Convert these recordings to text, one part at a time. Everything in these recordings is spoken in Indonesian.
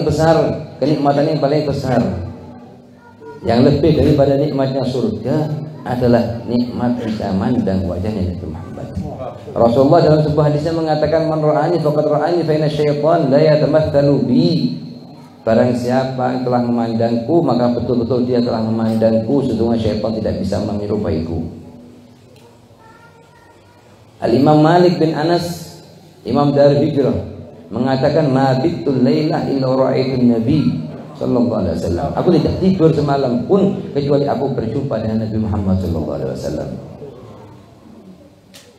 besar, kenikmatan yang paling besar, yang lebih daripada nikmatnya surga adalah nikmat bisa mandang wajahnya Nabi Muhammad. Rasulullah dalam sebuah hadisnya mengatakan, man ra'ani faqad ra'ani fa inna syaitan la yatamatsalu bi. Barang siapa yang telah memandangku, maka betul-betul dia telah memandangku. Sesungguhnya syaitan tidak bisa menyerupaiku. Al-Imam Malik bin Anas, Imam Darul Hijrah, mengatakan, ma bitul lailah illa ra'aitu Nabi sallallahu alaihi wasallam. Aku tidak tidur semalam pun kecuali aku berjumpa dengan Nabi Muhammad sallallahu alaihi wasallam.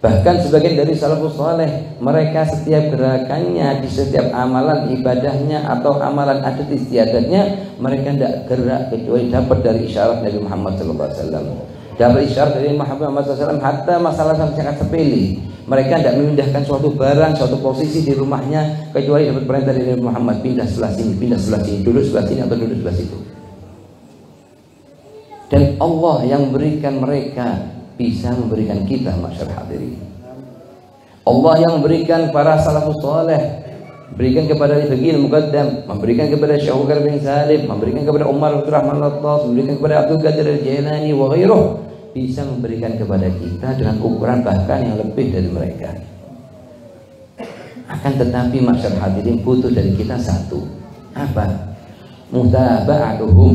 Bahkan sebagian dari salafus saleh, mereka setiap gerakannya, di setiap amalan ibadahnya atau amalan adat istiadatnya, mereka tidak gerak kecuali dapat dari isyarat Nabi Muhammad SAW. Dapat isyarat dari Muhammad SAW, hatta masalah sangat sepele. Mereka tidak memindahkan suatu barang, suatu posisi di rumahnya kecuali dapat perintah dari Nabi Muhammad, pindah sebelah sini, pindah sebelah sini, duduk sebelah sini atau duduk sebelah situ. Dan Allah yang berikan mereka bisa memberikan kita, masyarakat hadirin. Allah yang memberikan para salafus saleh, berikan kepada Ibnu Muqaddam, memberikan kepada Syekh Abu Bakar bin Salim, memberikan kepada Umar bin Rahman Al-Attas, memberikan kepada Abdul Qadir Al-Jailani wa ghairuh, bisa memberikan kepada kita dengan ukuran bahkan yang lebih dari mereka. Akan tetapi masyarakat hadirin butuh dari kita satu, apa? Mutaba'atuhum,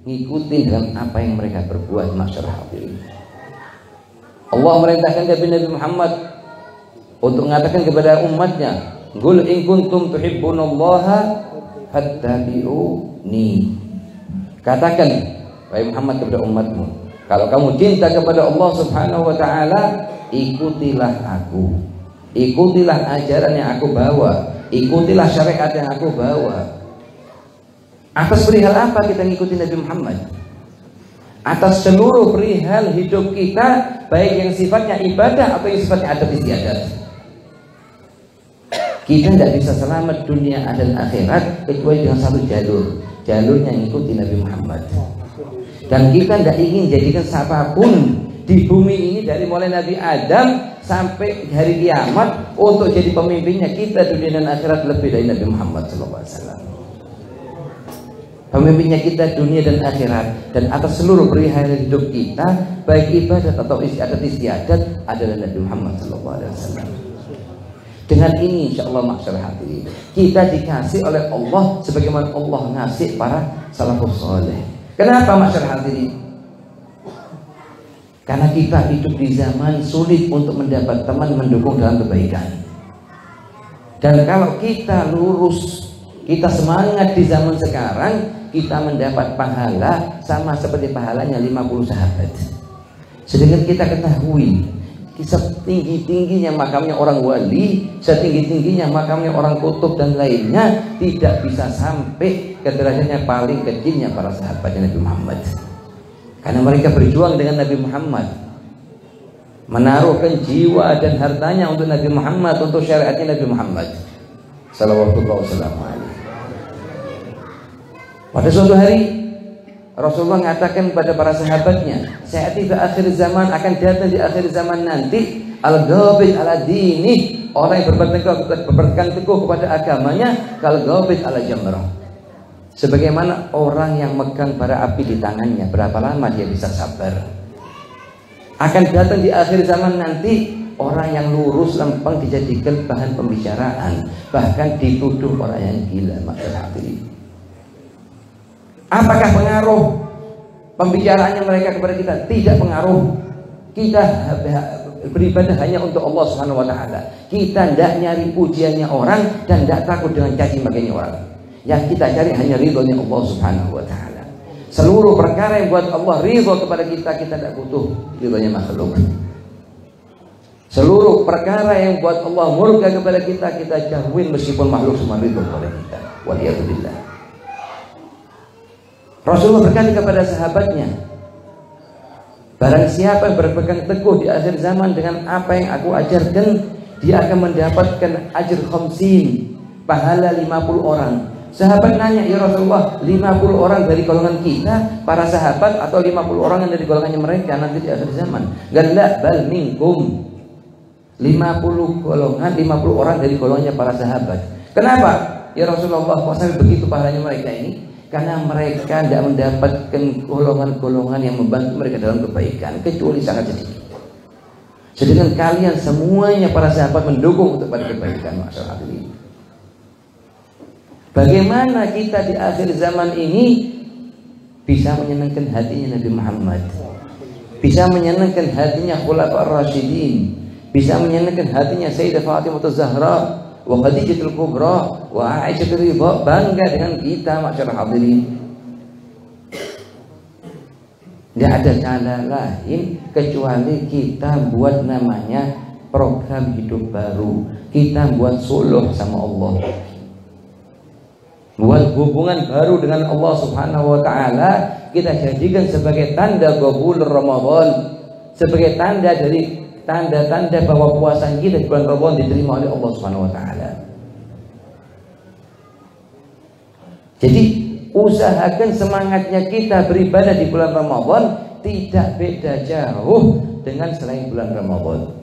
ngikutin dengan apa yang mereka berbuat, masyarakat hadirin. Allah merintahkan kepada Nabi Muhammad untuk mengatakan kepada umatnya, qul in kuntum tuhibbunallaha fattabi'uni. Katakan wahai Muhammad kepada umatmu, kalau kamu cinta kepada Allah Subhanahu wa taala, ikutilah aku. Ikutilah ajaran yang aku bawa, ikutilah syariat yang aku bawa. Atas perihal apa kita ngikutin Nabi Muhammad? Atas seluruh perihal hidup kita, baik yang sifatnya ibadah atau yang sifatnya adat istiadat. Kita tidak bisa selamat dunia dan akhirat kecuali dengan satu jalur, jalurnya mengikuti Nabi Muhammad. Dan kita tidak ingin jadikan siapapun di bumi ini, dari mulai Nabi Adam sampai hari kiamat, untuk jadi pemimpinnya kita dunia dan akhirat lebih dari Nabi Muhammad SAW. Pemimpinnya kita dunia dan akhirat, dan atas seluruh perihal hidup kita, baik ibadat atau adat istiadat, adalah Nabi Muhammad SAW. Dengan ini insya Allah masyarakat hadirin, kita dikasih oleh Allah sebagaimana Allah ngasih para salafus saleh. Kenapa masyarakat hadirin? Karena kita hidup di zaman sulit untuk mendapat teman mendukung dalam kebaikan. Dan kalau kita lurus, kita semangat di zaman sekarang, kita mendapat pahala sama seperti pahalanya 50 sahabat. Sedangkan kita ketahui, setinggi-tingginya makamnya orang wali, setinggi-tingginya makamnya orang kutub dan lainnya, tidak bisa sampai ke derajatnya paling kecilnya para sahabatnya Nabi Muhammad. Karena mereka berjuang dengan Nabi Muhammad, menaruhkan jiwa dan hartanya untuk Nabi Muhammad, untuk syariatnya Nabi Muhammad sallallahu alaihi wasallam. Pada suatu hari Rasulullah mengatakan kepada para sahabatnya, saya tiba akhir zaman, akan datang di akhir zaman nanti al-ghabid ala dini, orang yang berpegang teguh kepada agamanya, kal-ghabid ala jamrah, sebagaimana orang yang megang bara api di tangannya, berapa lama dia bisa sabar. Akan datang di akhir zaman nanti orang yang lurus lempeng dijadikan bahan pembicaraan, bahkan dituduh orang yang gila. Maksudnya apakah pengaruh pembicaraannya mereka kepada kita? Tidak pengaruh. Kita beribadah hanya untuk Allah Subhanahu wa taala. Kita tidak nyari pujiannya orang dan tidak takut dengan caci makinya orang. Yang kita cari hanya ridhonya Allah Subhanahu wa taala. Seluruh perkara yang buat Allah ridho kepada kita, kita tidak butuh ridhonya makhluk. Seluruh perkara yang buat Allah murka kepada kita, kita jauhin meskipun makhluk semua ridho kepada kita. Waliyadzubillah. Rasulullah berkata kepada sahabatnya, barang siapa yang berpegang teguh di akhir zaman dengan apa yang aku ajarkan, dia akan mendapatkan ajr 50, pahala 50 orang. Sahabat nanya, ya Rasulullah, 50 orang dari golongan kita, para sahabat, atau 50 orang yang dari golongannya mereka nanti di akhir zaman? Gala bal minkum, 50 golongan, 50 orang dari golongannya para sahabat. Kenapa? ya Rasulullah kok sampai begitu pahalanya mereka ini? Karena mereka tidak mendapatkan golongan-golongan yang membantu mereka dalam kebaikan, kecuali sangat sedikit. Sedangkan kalian semuanya para sahabat mendukung untuk pada kebaikan. Masyaallah ini. Bagaimana kita di akhir zaman ini bisa menyenangkan hatinya Nabi Muhammad, bisa menyenangkan hatinya Khulafaur Rasyidin, bisa menyenangkan hatinya Sayyidah Fatimah Az-Zahra wa Khadijatul Kubra wa Aisyah Ridha, bangga dengan kita masyaallah hadirin. Tidak ada cara lain kecuali kita buat namanya program hidup baru, kita buat suluh sama Allah, buat hubungan baru dengan Allah Subhanahu wa ta'ala. Kita jadikan sebagai tanda qabul Ramadan, sebagai tanda dari tanda-tanda bahwa puasa kita di bulan Ramadan diterima oleh Allah Subhanahu wa ta'ala. Jadi usahakan semangatnya kita beribadah di bulan Ramadan tidak beda jauh dengan selain bulan Ramadan.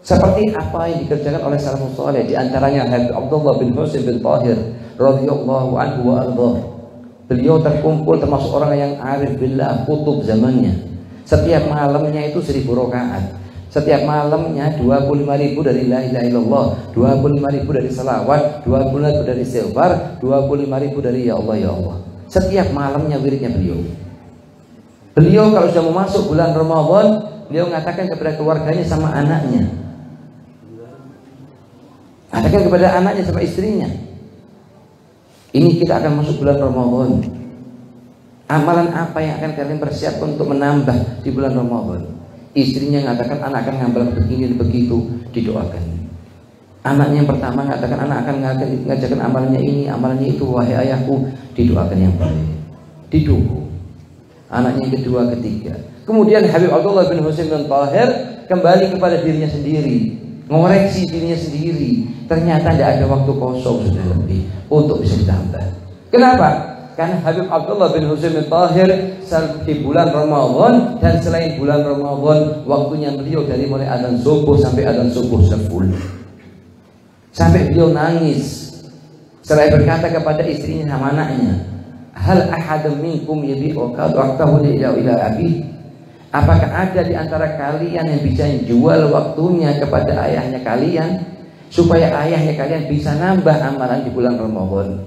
Seperti apa yang dikerjakan oleh salafus saleh, di antaranya Habib Abdullah bin Husain bin Tahir radhiyallahu anhu wa ardhah. Beliau terkumpul termasuk orang yang arif billah, kutub zamannya. Setiap malamnya itu 1000 rakaat. Setiap malamnya 25.000 dari la ilaha illallah, 25.000 dari salawat, 25.000 dari istighfar, 25.000 dari ya Allah ya Allah. Setiap malamnya wiridnya beliau. Beliau kalau sudah mau masuk bulan Ramadan, beliau mengatakan kepada keluarganya sama anaknya, katakan kepada anaknya sama istrinya, ini kita akan masuk bulan Ramadan. Amalan apa yang akan kalian persiapkan untuk menambah di bulan Ramadan? Istrinya mengatakan anak akan ngambil begini begitu, didoakan. Anaknya yang pertama mengatakan anak akan ngajarkan amalannya ini, amalannya itu, wahai ayahku, didoakan yang baik, didukung. Anaknya yang kedua, ketiga. Kemudian Habib Abdullah bin Husain bin Tahir kembali kepada dirinya sendiri, ngoreksi dirinya sendiri. Ternyata tidak ada waktu kosong sudah lebih untuk bisa ditambah. Kenapa? Karena Habib Abdullah bin Husain bin Tahir di bulan Ramadan dan selain bulan Ramadan, waktunya beliau dari mulai adzan subuh sampai adzan subuh full. Sampai beliau nangis setelah berkata kepada istrinya sama anaknya, hal ahadun minkum yabi'u waqtahu ila abi? Apakah ada di antara kalian yang bisa jual waktunya kepada ayahnya kalian supaya ayahnya kalian bisa nambah amalan di bulan Ramadan,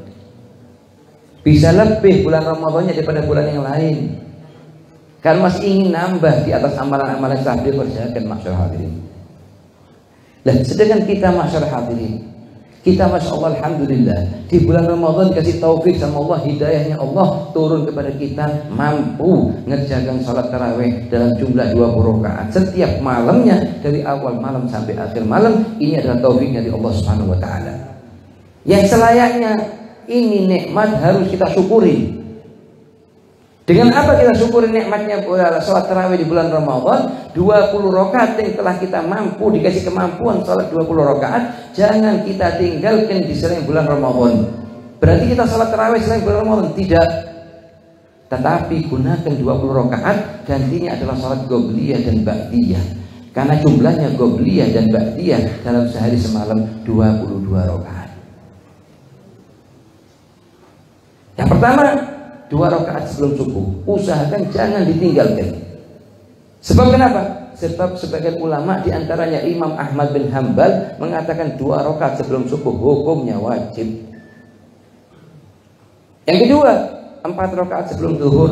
bisa lebih bulan Ramadannya daripada bulan yang lain, kan masih ingin nambah di atas amalan-amalan yang telah beliau kerjakan. Masyaallah hadirin. Lah sedangkan kita masyaallah hadirin, kita masya Allah alhamdulillah di bulan Ramadan dikasih taufik sama Allah, hidayahnya Allah turun kepada kita, mampu ngerjakan salat tarawih dalam jumlah 20 rakaat setiap malamnya dari awal malam sampai akhir malam. Ini adalah taufiknya dari Allah Subhanahu wa taala. Yang selayaknya ini nikmat harus kita syukuri. Dengan apa kita syukuri nikmatnya salat tarawih di bulan Ramadan? 20 rakaat yang telah kita mampu, dikasih kemampuan salat 20 rakaat, jangan kita tinggalkan di selain bulan Ramadan. Berarti kita salat tarawih selain bulan Ramadan? Tidak. Tetapi gunakan 20 rakaat, gantinya adalah salat qobliyah dan ba'diyah. Karena jumlahnya qobliyah dan ba'diyah dalam sehari semalam 22 rakaat. Yang pertama, 2 rakaat sebelum subuh, usahakan jangan ditinggalkan. Sebab kenapa? Sebab sebagian ulama diantaranya Imam Ahmad bin Hanbal mengatakan 2 rakaat sebelum subuh hukumnya wajib. Yang kedua, 4 rakaat sebelum zuhur,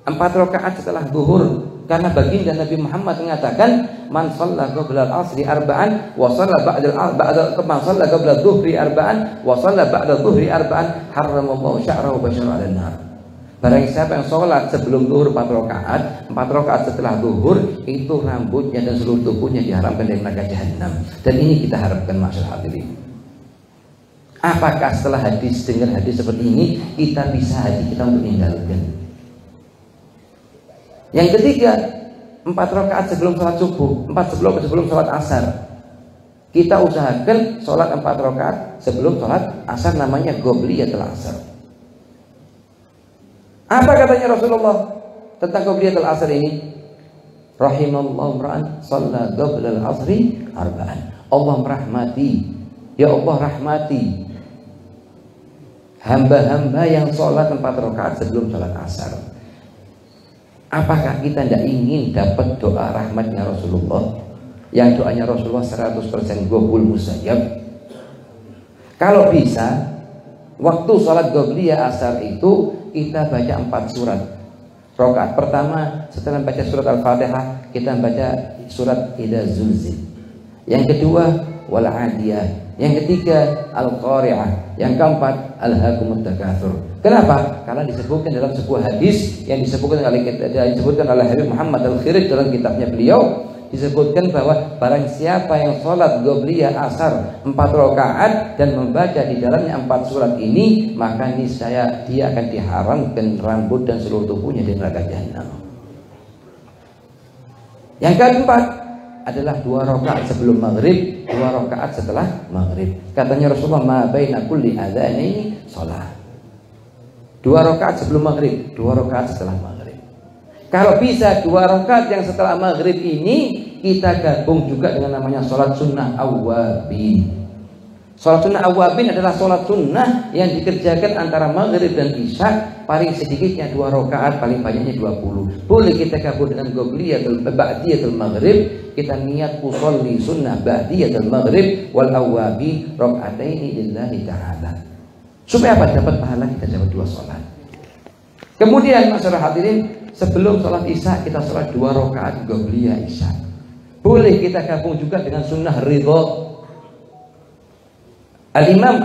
4 rakaat setelah zuhur. Karena baginda Nabi Muhammad mengatakan, man shalla qabla al-'asri arba'an wa shalla ba'da man shalla qabla dhuhri arba'an wa shalla ba'da dhuhri arba'an harramallahu sya'rahu basyara 'alan nar. Barang siapa yang sholat sebelum zuhur 4 rakaat, 4 rakaat setelah zuhur, itu rambutnya dan seluruh tubuhnya diharamkan dari neraka jahanam. Dan ini kita harapkan masyaallah hadirin. Apakah setelah dengar hadis seperti ini kita bisa hati kita untuk meninggalkan? Yang ketiga, 4 rakaat sebelum sholat subuh, 4 sebelum sholat asar. Kita usahakan sholat 4 rakaat sebelum sholat asar, namanya qobliyatul asar. Apa katanya Rasulullah tentang qobliyatul asar ini? Rahimallahu ra'an shalla qoblal asri arba'an. Allah merahmati Ya Allah, rahmati hamba-hamba yang sholat 4 rakaat sebelum sholat asar. Apakah kita tidak ingin dapat doa rahmatnya Rasulullah, yang doanya Rasulullah 100% qabul mustajab? Kalau bisa, waktu sholat qobliyah asar itu kita baca 4 surat. Rakaat pertama setelah baca surat Al-Fatihah, kita baca surat Idza Zulzil. Yang kedua, Wal Adiyah. Yang ketiga, Al-Qari'ah. Yang keempat, Alhaakumut Takatsur. Kenapa? Karena disebutkan dalam sebuah hadis yang disebutkan oleh Habib Muhammad Al-Khirij dalam kitabnya beliau, disebutkan bahwa barang siapa yang sholat qobliyah asar 4 rakaat dan membaca di dalamnya 4 surat ini, maka niscaya dia akan diharamkan rambut dan seluruh tubuhnya di neraka jahanam. Yang keempat adalah 2 rakaat sebelum maghrib, 2 rakaat setelah maghrib. Katanya Rasulullah, ma baina kulli adzanaini shalah. 2 rakaat sebelum maghrib, 2 rakaat setelah maghrib. Kalau bisa 2 rakaat yang setelah maghrib ini kita gabung juga dengan namanya sholat sunnah awwabin. Sholat sunnah awwabin adalah sholat sunnah yang dikerjakan antara maghrib dan isya, paling sedikitnya 2 rakaat, paling banyaknya 20. Boleh kita gabung dengan qobliyatul ba'diyatul maghrib, kita niat usolli sunnah ba'diyatul maghrib wal awwabi raka'ataini lillahi ta'ala. Supaya apa? Dapat pahala, kita dapat 2 sholat. Kemudian masyarakat hadirin, sebelum sholat isya kita sholat 2 rakaat qobliyah isya. Boleh kita gabung juga dengan sunnah ridha. Al-Imam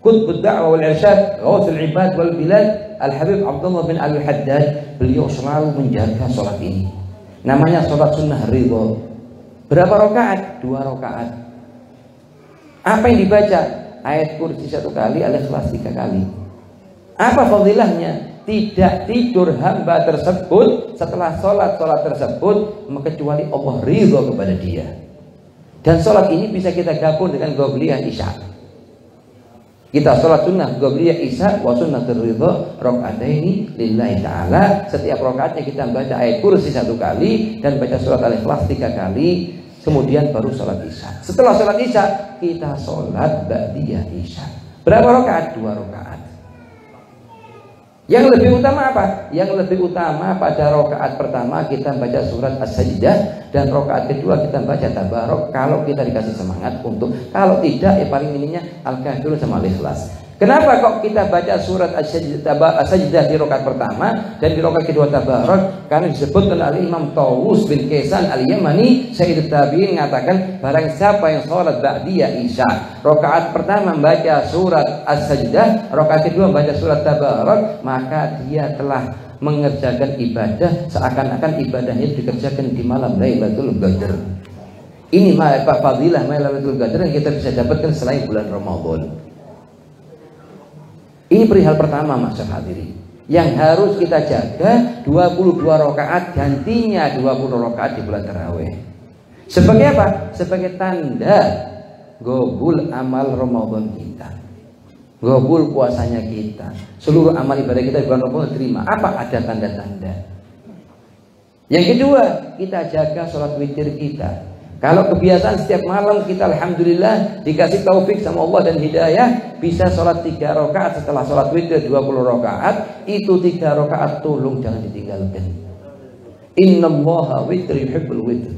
Qutbud Da'wah wal Irsyad, Ghawthul Ibad wal Bilad, Al-Habib Abdullah bin Al-Haddad, beliau selalu menjaga sholat ini. Namanya sholat sunnah ridha. Berapa rakaat? 2 rakaat. Apa yang dibaca? Ayat kursi 1 kali, Al-Ikhlas 3 kali. Apa fadilahnya? Tidak tidur hamba tersebut setelah sholat tersebut kecuali Allah ridha kepada dia. Dan sholat ini bisa kita gabung dengan qobliyah isya. Kita sholat sunnah qobliyah isya wa sunnatur ridha raka'ataini lillahi ta'ala. Setiap rakaatnya kita baca ayat kursi 1 kali dan baca surat Al-Ikhlas 3 kali. Kemudian baru sholat isya. Setelah sholat isya kita sholat ba'diyah isya. Berapa rakaat? 2 rakaat. Yang lebih utama apa? Yang lebih utama pada rakaat pertama kita baca surat As-Sajdah, dan rakaat kedua kita baca Tabarok kalau kita dikasih semangat untuk. Kalau tidak, ya paling ininya Al-Kafirun sama Al-Ikhlas. Kenapa kok kita baca surat As-Sajdah di rakaat pertama dan di rakaat kedua Tabarok? Karena disebutkan oleh Imam Tawus bin Kaisan Al-Yamani, Sayyidut Tabi'in, mengatakan barang siapa yang sholat ba'diyah isya, rakaat pertama membaca surat As-Sajdah, rakaat kedua membaca surat Tabarok, maka dia telah mengerjakan ibadah seakan-akan ibadahnya dikerjakan di malam Lailatul Qadar. Ini fadilah Lailatul Qadar yang kita bisa dapatkan selain bulan Ramadan. Ini perihal pertama, masyarakat hadirin, yang harus kita jaga. 22 rakaat gantinya 20 rakaat di bulan tarawih. Sebagai apa? Sebagai tanda gobul amal Ramadan kita, gobul puasanya kita, seluruh amal ibadah kita di bulan Ramadan terima. Apa? Ada tanda-tanda. Yang kedua, kita jaga sholat witir kita. Kalau kebiasaan setiap malam kita alhamdulillah dikasih taufik sama Allah dan hidayah, bisa sholat 3 rakaat setelah sholat witir 20 rakaat, itu 3 rakaat tolong jangan ditinggalkan. Innallaha witr yuhibbul witr.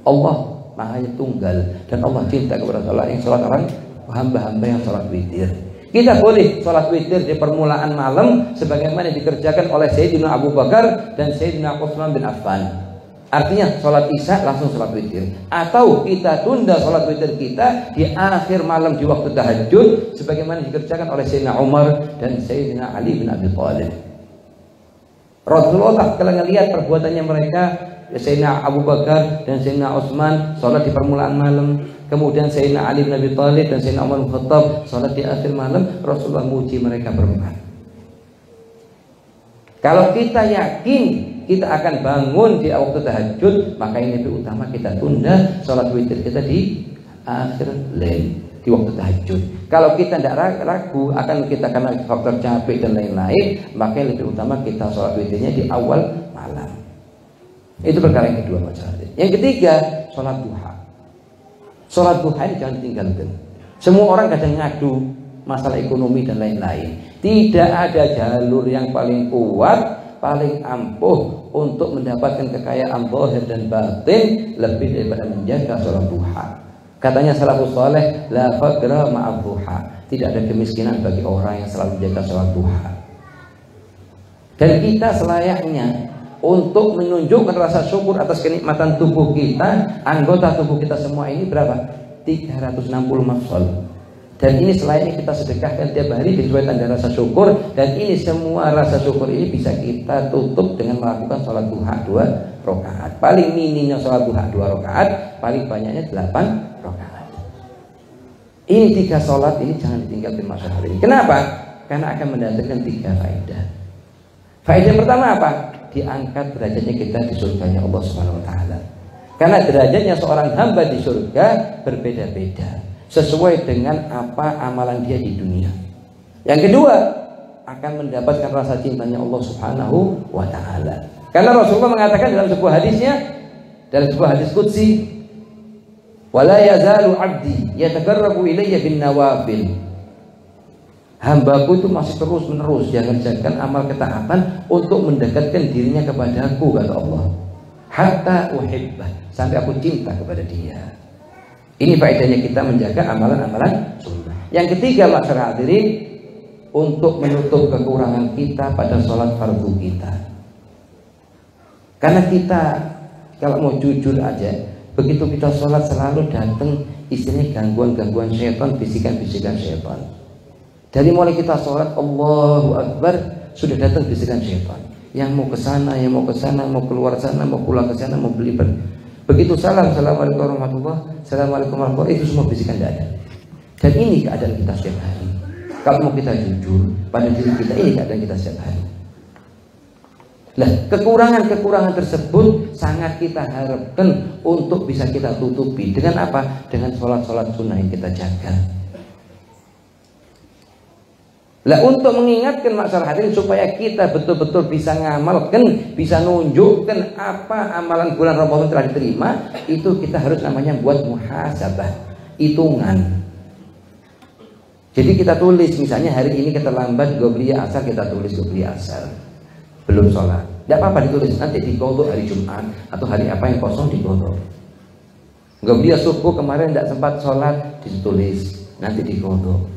Allah Maha Tunggal dan Allah cinta kepada sholat yang sholat orang hamba-hamba yang sholat witir. Kita boleh sholat witir di permulaan malam sebagaimana dikerjakan oleh Sayyidina Abu Bakar dan Sayyidina Utsman bin Affan. Artinya sholat isya langsung sholat witir, atau kita tunda sholat witir kita di akhir malam di waktu tahajud sebagaimana dikerjakan oleh Sayyidina Umar dan Sayyidina Ali bin Abi Thalib. Rasulullah kalau melihat perbuatannya mereka, Sayyidina Abu Bakar dan Sayyidina Utsman sholat di permulaan malam, kemudian Sayyidina Ali bin Abi Thalib dan Sayyidina Umar bin Khattab sholat di akhir malam, Rasulullah muji mereka berempat. Kalau kita yakin kita akan bangun di waktu tahajud, maka ini lebih utama kita tunda sholat witir kita di akhir lail, di waktu tahajud. Kalau kita tidak ragu akan kita karena faktor capek dan lain-lain, maka yang lebih utama kita sholat witirnya di awal malam. Itu perkara yang kedua, masyarakat. Yang ketiga, sholat duha. Sholat duha ini jangan tinggalkan. Semua orang kadang ngadu masalah ekonomi dan lain-lain. Tidak ada jalur yang paling kuat, paling ampuh untuk mendapatkan kekayaan zahir dan batin lebih daripada menjaga sholat duha. Katanya salafus saleh, la faqra ma'ad duha. Tidak ada kemiskinan bagi orang yang selalu menjaga sholat duha. Dan kita selayaknya untuk menunjukkan rasa syukur atas kenikmatan tubuh kita, anggota tubuh kita semua ini berapa? 360 mafsal. Dan ini selayaknya kita sedekahkan tiap hari sesuai tanda rasa syukur. Dan ini semua rasa syukur ini bisa kita tutup dengan melakukan sholat duha 2 rakaat. Paling minimnya sholat duha 2 rakaat, paling banyaknya 8 rakaat. Ini 3 sholat ini jangan ditinggalkan masyarakat ini. Kenapa? Karena akan mendatangkan 3 faedah. Faedah pertama apa? Diangkat derajatnya kita di surganya Allah Subhanahu wa taala. Karena derajatnya seorang hamba di surga berbeda-beda sesuai dengan apa amalan dia di dunia. Yang kedua, akan mendapatkan rasa cintanya Allah Subhanahu wa taala. Karena Rasulullah mengatakan dalam sebuah hadisnya, dalam sebuah hadis qudsi, "Wala yazalu 'abdi yataqarrabu ilayya bin nawafil." Hambaku itu masih terus-menerus mengerjakan amal ketaatan untuk mendekatkan dirinya kepadaku, kata Allah. Hatta uhibbah, sampai aku cinta kepada dia. Ini faedahnya kita menjaga amalan-amalan sunnah. Yang ketiga, masyarakat hadirin, untuk menutup kekurangan kita pada sholat fardu kita. Karena kita kalau mau jujur aja, begitu kita sholat selalu datang istilahnya gangguan-gangguan syaitan, bisikan-bisikan syaitan. Dari mulai kita sholat Allahu Akbar sudah datang bisikan syaitan. Yang mau ke sana, yang mau ke sana, mau keluar sana, mau pulang ke sana, mau beli. Begitu salam, assalamualaikum warahmatullahi, assalamualaikum warahmatullahi, itu semua bisikan tidak ada. Dan ini keadaan kita setiap hari. Kalau mau kita jujur pada diri kita, ini keadaan kita setiap hari. Lah, kekurangan-kekurangan tersebut sangat kita harapkan untuk bisa kita tutupi dengan apa? Dengan sholat-sholat sunnah yang kita jaga. Lah, untuk mengingatkan masalah hadirin supaya kita betul-betul bisa ngamalkan, bisa nunjukkan apa amalan bulan Ramadan telah diterima, itu kita harus namanya buat muhasabah, hitungan. Jadi kita tulis, misalnya hari ini keterlambat Qobliyah Asar, kita tulis Qobliyah Asar, belum sholat. Tidak apa-apa ditulis, nanti diqodho hari Jumat atau hari apa yang kosong diqodho. Qobliyah subuh kemarin tidak sempat sholat, ditulis, nanti diqodho.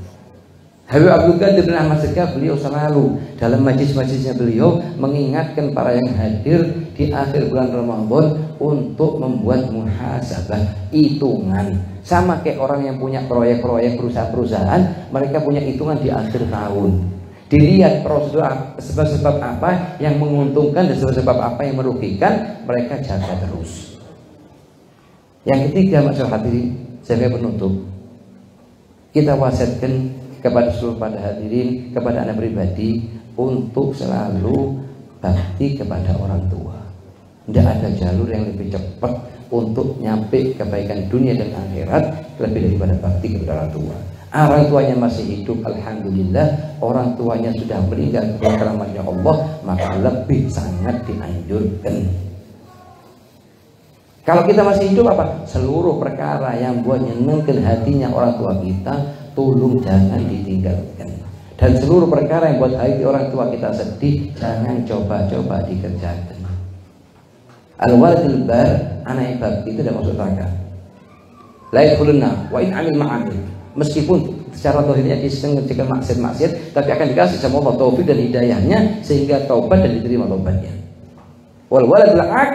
Habib Abdul Qadir bin Ahmad Segaf, beliau selalu dalam majlis-majlisnya beliau mengingatkan para yang hadir di akhir bulan Ramadan untuk membuat muhasabah, hitungan. Sama kayak orang yang punya proyek-proyek perusahaan, mereka punya hitungan di akhir tahun. Dilihat prosedur sebab-sebab apa yang menguntungkan dan sebab-sebab apa yang merugikan, mereka jaga terus. Yang ketiga, masyarakat hadirin, sebagai penutup, kita wasiatkan kepada seluruh pada hadirin, kepada anak pribadi untuk selalu bakti kepada orang tua. Tidak ada jalur yang lebih cepat untuk nyampe kebaikan dunia dan akhirat lebih daripada bakti kepada orang tua. Orang tuanya masih hidup, alhamdulillah. Orang tuanya sudah meninggal kepada rahmatnya Allah, maka lebih sangat dianjurkan. Kalau kita masih hidup apa? Seluruh perkara yang buat nyenengkan hatinya orang tua kita, tolong jangan ditinggalkan. Dan seluruh perkara yang buat hati orang tua kita sedih, jangan coba-coba dikerjakan. Al-waladul bar, anak yang bakti itu tidak masuk neraka. La yadkhulunna wa in amil ma'amil. Meskipun secara zahirnya disengajkan maksiat, tapi akan dikasih sama Allah taufik dan hidayahnya sehingga taubat dan diterima taubatnya. Wal waladul aq,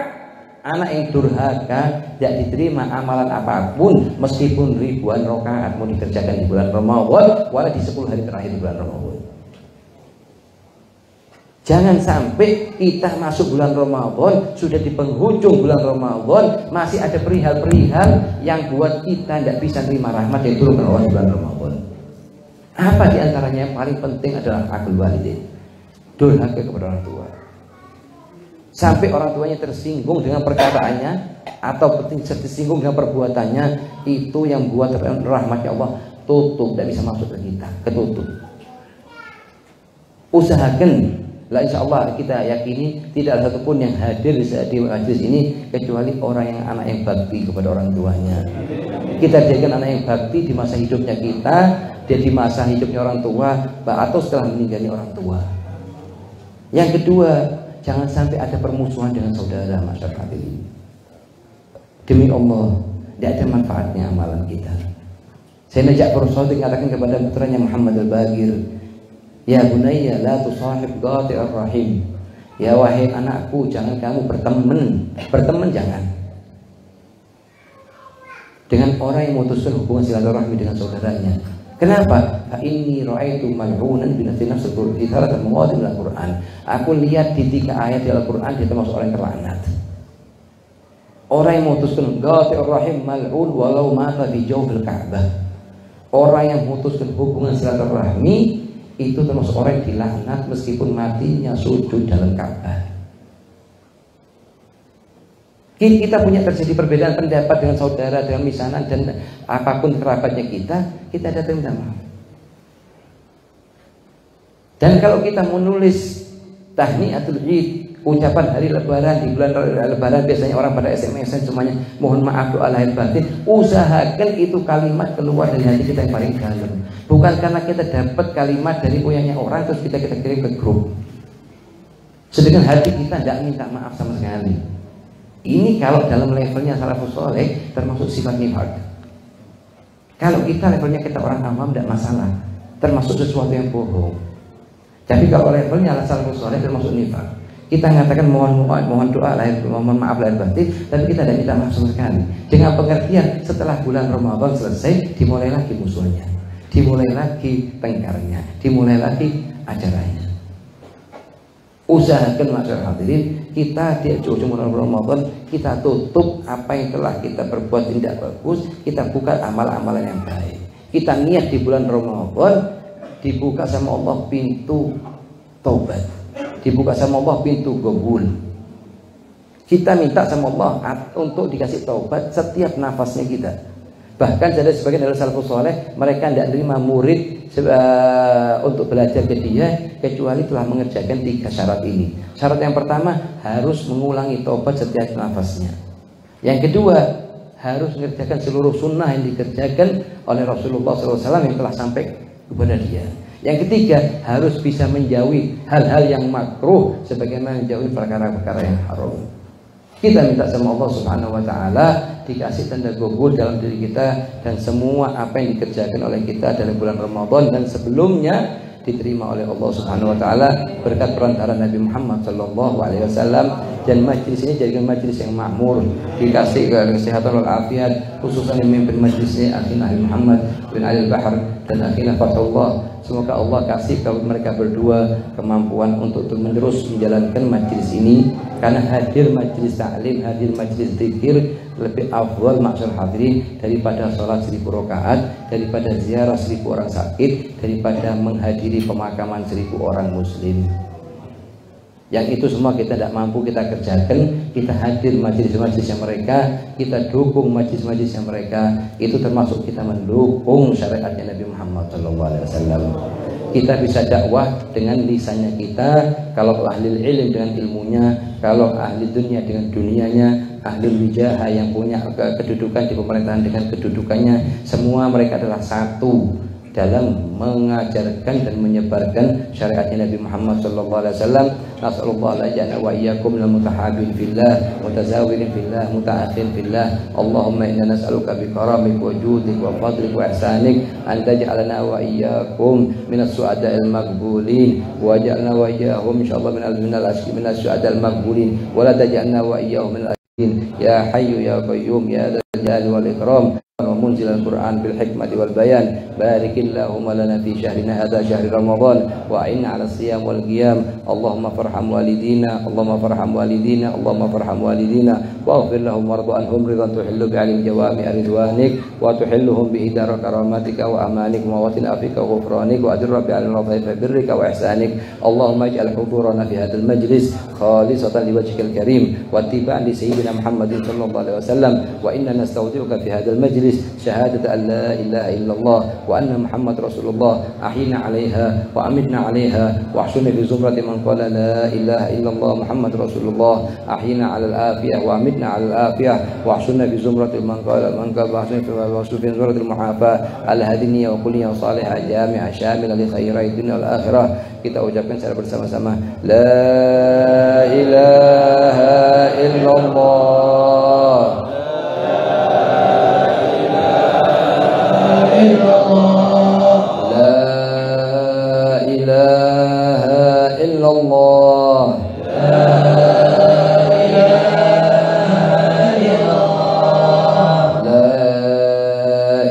anak yang durhaka, tidak diterima amalan apapun meskipun ribuan rakaat mau dikerjakan di bulan Ramadan, walau di 10 hari terakhir di bulan Ramadan. Jangan sampai kita masuk bulan Ramadan, sudah di penghujung bulan Ramadan, masih ada perihal-perihal yang buat kita tidak bisa terima rahmat yang turun Allah di bulan Ramadan. Apa diantaranya yang paling penting adalah akul walidain, durhaka kepada orang tua. Sampai orang tuanya tersinggung dengan perkataannya atau tersinggung dengan perbuatannya, itu yang buat rahmatnya Allah tutup, tidak bisa masuk ke kita, ketutup. Usahakan lah, insya Allah kita yakini tidak ada satupun yang hadir di majlis ini kecuali orang yang anak yang bakti kepada orang tuanya. Kita jadikan anak yang bakti di masa hidupnya kita, dia di masa hidupnya orang tua, atau setelah meninggalnya orang tua. Yang kedua, jangan sampai ada permusuhan dengan saudara masyarakat ini. Demi Allah, tidak ada manfaatnya amalan kita. Saya Ja'far Shadiq mengatakan kepada putranya Muhammad Al-Bagir, ya bunayya la tusahib qati'ar rahim. Ya wahai anakku, jangan kamu berteman jangan dengan orang yang memutuskan hubungan silaturahmi dengan saudaranya. Kenapa? Fa inni ra'aitu mal'unan bi nafsi fi thalath mawadhi' al-Qur'an. Aku lihat di 3 ayat di Al-Qur'an dia termasuk orang yang terlaknat. Orang yang memutuskan qati'ur rahim mal'un walau mata di jawfil Ka'bah. Orang yang memutuskan hubungan silaturahmi itu termasuk orang yang dilaknat meskipun matinya sujud dalam Ka'bah. Kita punya terjadi perbedaan pendapat dengan saudara, dengan misanan dan apapun kerabatnya kita datang minta maaf. Dan kalau kita menulis tahniatul Id, ucapan hari Lebaran di bulan Lebaran, biasanya orang pada SMS-an semuanya mohon maaf doa lahir batin. Usahakan itu kalimat keluar dari hati kita yang paling dalam. Bukan karena kita dapat kalimat dari punyanya orang terus kita kirim ke grup. Sedangkan hati kita tidak minta maaf sama sekali. Ini kalau dalam levelnya salafus soleh termasuk sifat nifaq. Kalau kita levelnya kita orang awam tidak masalah, termasuk sesuatu yang bohong. Tapi kalau levelnya salafus soleh termasuk nifaq. Kita mengatakan mohon doa lahir, mohon maaf lahir batin, tapi kita tidak minta maaf sama sekali. Dengan pengertian setelah bulan Ramadan selesai dimulai lagi musuhnya, dimulai lagi tengkarnya, dimulai lagi acaranya. Usahakan masyarakat hadirin, kita di ujung bulan Ramadan kita tutup apa yang telah kita perbuat tidak bagus, kita buka amalan-amalan yang baik. Kita niat di bulan Ramadan dibuka sama Allah pintu taubat, dibuka sama Allah pintu qabul. Kita minta sama Allah untuk dikasih taubat setiap nafasnya kita. Bahkan ada sebagian dari salafus soleh, mereka tidak terima murid untuk belajar ke dia kecuali telah mengerjakan 3 syarat ini. Syarat yang pertama harus mengulangi taubat setiap nafasnya. Yang kedua harus mengerjakan seluruh sunnah yang dikerjakan oleh Rasulullah SAW yang telah sampai kepada dia. Yang ketiga harus bisa menjauhi hal-hal yang makruh sebagaimana menjauhi perkara-perkara yang haram. Kita minta sama Allah Subhanahu wa taala dikasih tanda qabul dalam diri kita dan semua apa yang dikerjakan oleh kita dalam bulan Ramadan dan sebelumnya diterima oleh Allah Subhanahu wa taala berkat perantara Nabi Muhammad sallallahu alaihi wasallam. Dan majlis ini jadikan majlis yang makmur, dikasih kesehatan wal afiat, khususnya memimpin majlis ini akhina Muhammad bin Ali Al-Bahar dan akhina Fathullah. Semoga Allah kasih kepada mereka berdua kemampuan untuk menerus menjalankan majlis ini, karena hadir majlis ta'lim, hadir majlis zikir lebih afdal maksud hadirin daripada sholat 1000 rakaat, daripada ziarah 1000 orang sakit, daripada menghadiri pemakaman 1000 orang muslim. Yang itu semua kita tidak mampu kita kerjakan. Kita hadir majlis-majlisnya mereka, kita dukung majlis-majlisnya mereka. Itu termasuk kita mendukung syariatnya Nabi Muhammad SAW. Kita bisa dakwah dengan lisannya kita. Kalau ahli ilmu dengan ilmunya, kalau ahli dunia dengan dunianya, ahli wijah yang punya kedudukan di pemerintahan dengan kedudukannya. Semua mereka adalah satu dalam mengajarkan dan menyebarkan syariatnya Nabi Muhammad sallallahu alaihi wasallam. Nasallallahu lana wa iyyakum lil mutahabin fillah, mutazawirin fillah, mutaakhin fillah. Allahumma inna nas'aluka bi karamik wa judik wa fadlik wa ihsanik an taj'alana wa iyyakum minas su'ada'il maqbulin wa ja'alna wa iyyahum insyaallah minal ashqi minas su'ada'il maqbulin wa la taj'alna wa iyyahum minal ashqin ya hayyu ya qayyum ya dzal jalali wal ikram. ومنزل القرآن بالحكمة والبيان بارك اللهم لنا في شهرنا هذا شهر رمضان وأعنا على الصيام والقيام اللهم فارحم والدينا اللهم فارحم والدينا اللهم فارحم والدينا واغفر لهم وارض عنهم رضا تحل بعلم جوامع رضوانك وتحلهم بإدار كرامتك وأمانك ووطن عفوك وغفرانك وأجر بعلم لطيف برك وإحسانك اللهم اجعل حضورنا في هذا المجلس خالصة لوجهك الكريم واتباعا لسيدنا محمد صلى الله عليه وسلم وإن نستودعك في هذا المجلس شهادة أن لا إله إلا الله وأن محمد رسول الله أحينا عليها وأمتنا عليها واحشرنا في زمرة من قال لا إله إلا الله محمد رسول الله أحينا على العافية وأمتنا على العافية واحشرنا في زمرة من قال واحشرنا في زمرة المعافاة الهدنية وكلية صالحة جامعة شاملة لخيري الدنيا والآخرة. Kita ucapkan secara bersama-sama la ilaha illallah, la ilaha illallah, la ilaha illallah, la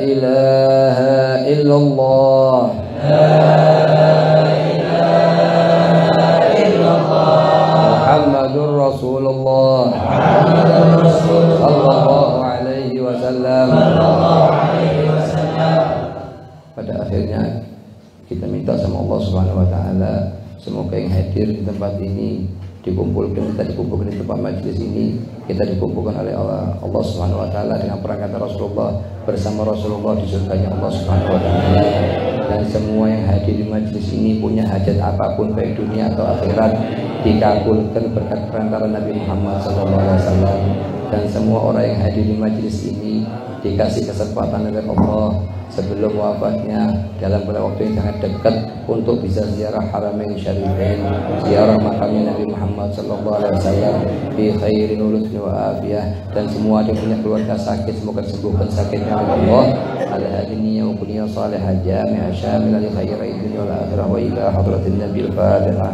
ilaha illallah. Muhammadur Rasulullah sallallahu alaihi wasallam. Pada akhirnya kita minta sama Allah Subhanahu wa taala semoga yang hadir di tempat ini dikumpulkan, kita dikumpulkan di tempat majelis ini, kita dikumpulkan oleh Allah Subhanahu wa taala dengan perangkat Rasulullah, bersama Rasulullah di surganya Allah Subhanahu wa taala. Dan semua yang hadir di majelis ini punya hajat apapun baik dunia atau akhirat dikabulkan berkat perantara Nabi Muhammad SAW. Dan semua orang yang hadir di majelis ini dikasih kesempatan oleh Allah sebelum wafatnya dalam waktu yang sangat dekat untuk bisa ziarah Haramain Syarifain, ziarah makamnya Nabi Muhammad SAW bi khairin ulufni wa afiyah. Dan semua yang punya keluarga sakit semoga disembuhkan sakitnya oleh Allah. Al-hadiniyah wa kuniyah salihah jami'ah syamilah li khairai dunia wal akhirah wa ila hadratin Nabi al-Fatihah.